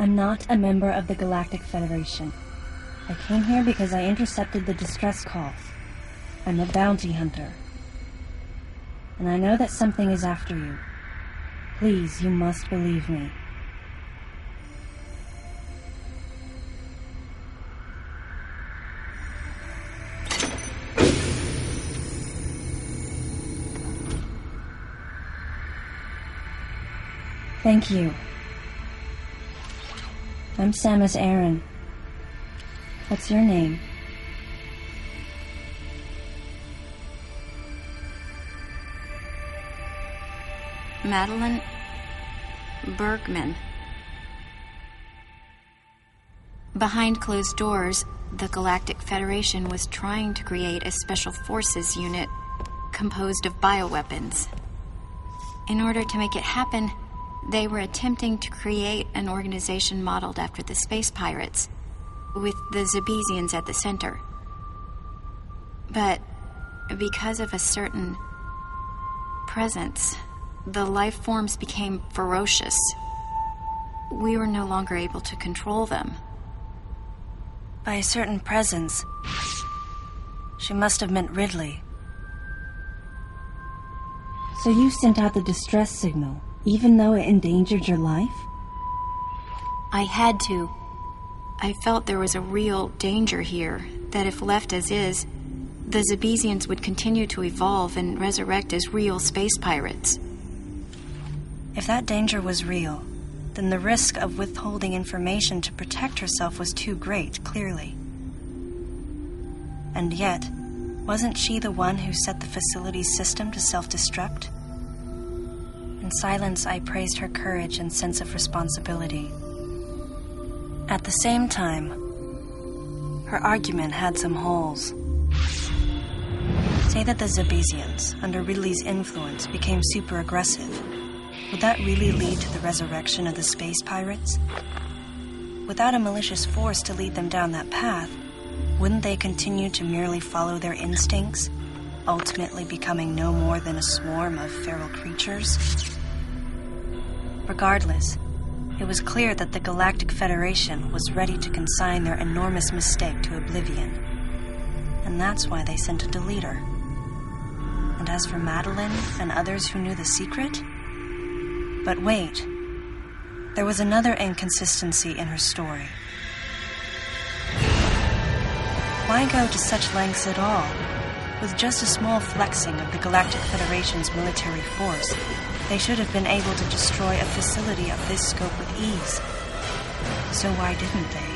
I'm not a member of the Galactic Federation. I came here because I intercepted the distress calls. I'm a bounty hunter. And I know that something is after you. Please, you must believe me. Thank you. I'm Samus Aran. What's your name? Madeline Bergman. Behind closed doors, the Galactic Federation was trying to create a special forces unit composed of bioweapons. In order to make it happen, they were attempting to create an organization modeled after the space pirates, with the Zebesians at the center. But because of a certain presence, the life forms became ferocious. We were no longer able to control them. By a certain presence, she must have meant Ridley. So you sent out the distress signal, even though it endangered your life? I had to. I felt there was a real danger here, that if left as is, the Zebesians would continue to evolve and resurrect as real space pirates. If that danger was real, then the risk of withholding information to protect herself was too great, clearly. And yet, wasn't she the one who set the facility's system to self-destruct? In silence, I praised her courage and sense of responsibility. At the same time, her argument had some holes. Say that the Zebesians, under Ridley's influence, became super aggressive. Would that really lead to the resurrection of the space pirates? Without a malicious force to lead them down that path, wouldn't they continue to merely follow their instincts, ultimately becoming no more than a swarm of feral creatures? Regardless, it was clear that the Galactic Federation was ready to consign their enormous mistake to oblivion. And that's why they sent a deleter. And as for Madeline and others who knew the secret? But wait, there was another inconsistency in her story. Why go to such lengths at all? With just a small flexing of the Galactic Federation's military force, they should have been able to destroy a facility of this scope with ease. So why didn't they?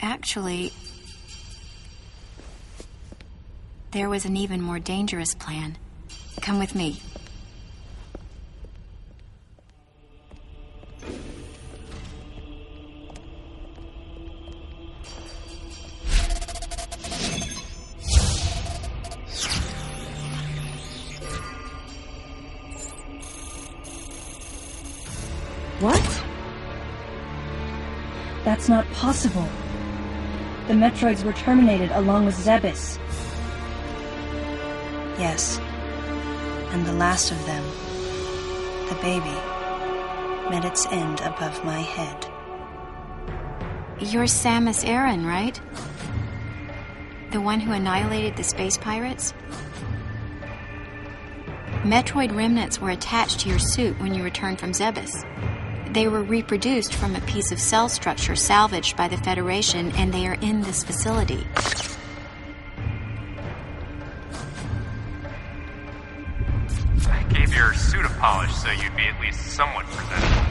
Actually, there was an even more dangerous plan. Come with me. What? That's not possible. The Metroids were terminated along with Zebes. Yes. And the last of them, the baby, met its end above my head. You're Samus Aran, right? The one who annihilated the space pirates? Metroid remnants were attached to your suit when you returned from Zebes. They were reproduced from a piece of cell structure salvaged by the Federation, and they are in this facility. I gave your suit a polish so you'd be at least somewhat presentable.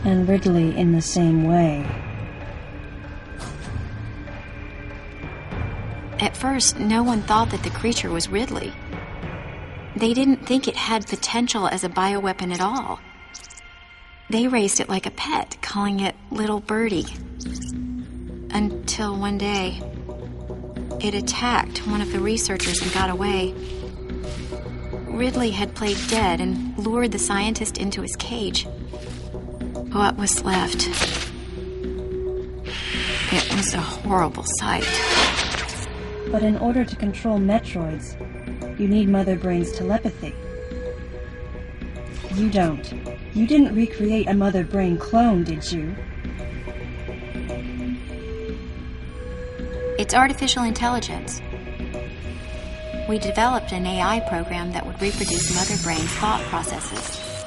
And Ridley in the same way. At first, no one thought that the creature was Ridley. They didn't think it had potential as a bioweapon at all. They raised it like a pet, calling it Little Birdie. Until one day, it attacked one of the researchers and got away. Ridley had played dead and lured the scientist into his cage. What was left? It was a horrible sight. But in order to control Metroids, you need Mother Brain's telepathy. You don't. You didn't recreate a Mother Brain clone, did you? It's artificial intelligence. We developed an AI program that would reproduce Mother Brain's thought processes.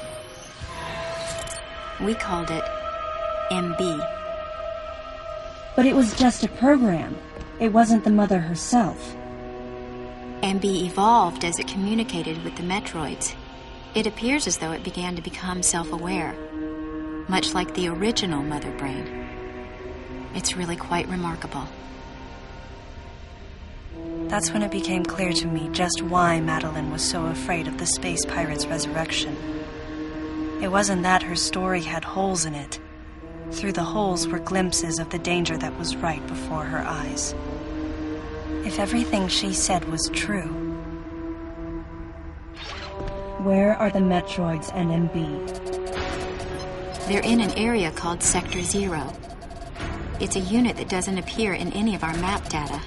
We called it MB. But it was just a program. It wasn't the Mother herself. MB evolved as it communicated with the Metroids. It appears as though it began to become self-aware, much like the original Mother Brain. It's really quite remarkable. That's when it became clear to me just why Madeline was so afraid of the space pirate's resurrection. It wasn't that her story had holes in it. Through the holes were glimpses of the danger that was right before her eyes. If everything she said was true, where are the Metroids and MB? They're in an area called Sector 0. It's a unit that doesn't appear in any of our map data.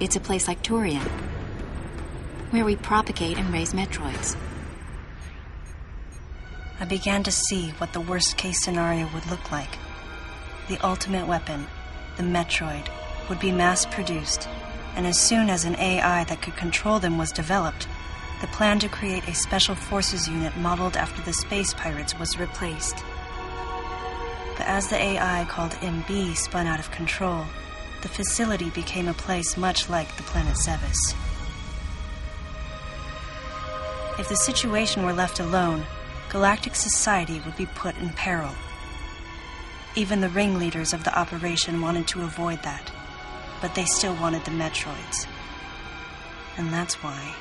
It's a place like Turian, where we propagate and raise Metroids. I began to see what the worst-case scenario would look like. The ultimate weapon, the Metroid, would be mass-produced, and as soon as an AI that could control them was developed, the plan to create a special forces unit modeled after the space pirates was replaced. But as the AI called MB spun out of control, the facility became a place much like the planet Zevis. If the situation were left alone, galactic society would be put in peril. Even the ringleaders of the operation wanted to avoid that, but they still wanted the Metroids. And that's why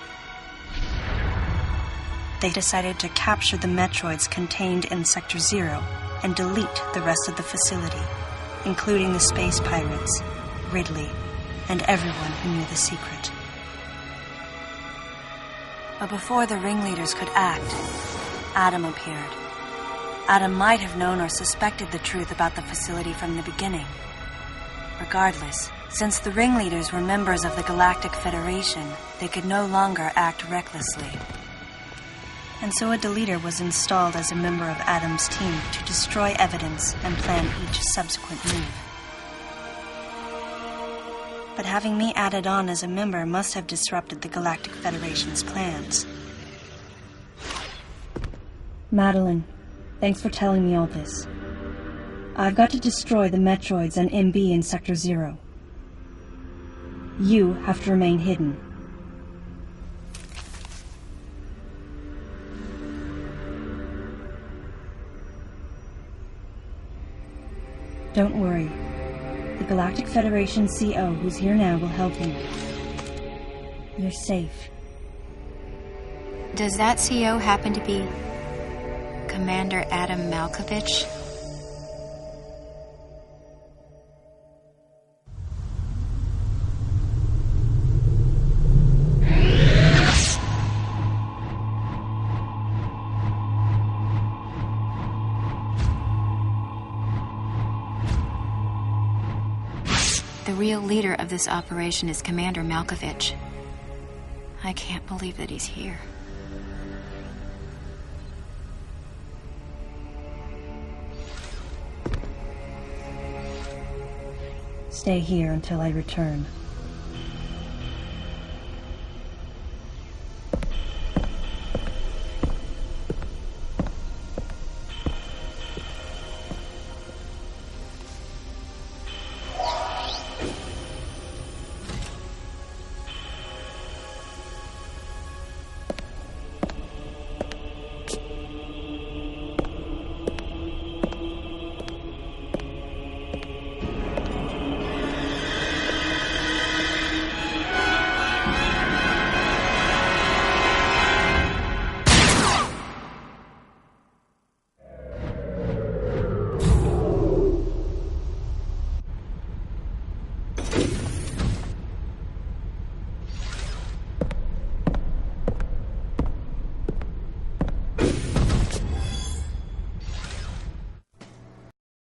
they decided to capture the Metroids contained in Sector 0 and delete the rest of the facility, including the space pirates, Ridley, and everyone who knew the secret. But before the ringleaders could act, Adam appeared. Adam might have known or suspected the truth about the facility from the beginning. Regardless, since the ringleaders were members of the Galactic Federation, they could no longer act recklessly. And so a deleter was installed as a member of Adam's team to destroy evidence and plan each subsequent move. But having me added on as a member must have disrupted the Galactic Federation's plans. Madeline, thanks for telling me all this. I've got to destroy the Metroids and MB in Sector 0. You have to remain hidden. Don't worry. The Galactic Federation CO who's here now will help you. You're safe. Does that CO happen to be Commander Adam Malkovich? The real leader of this operation is Commander Malkovich. I can't believe that he's here. Stay here until I return.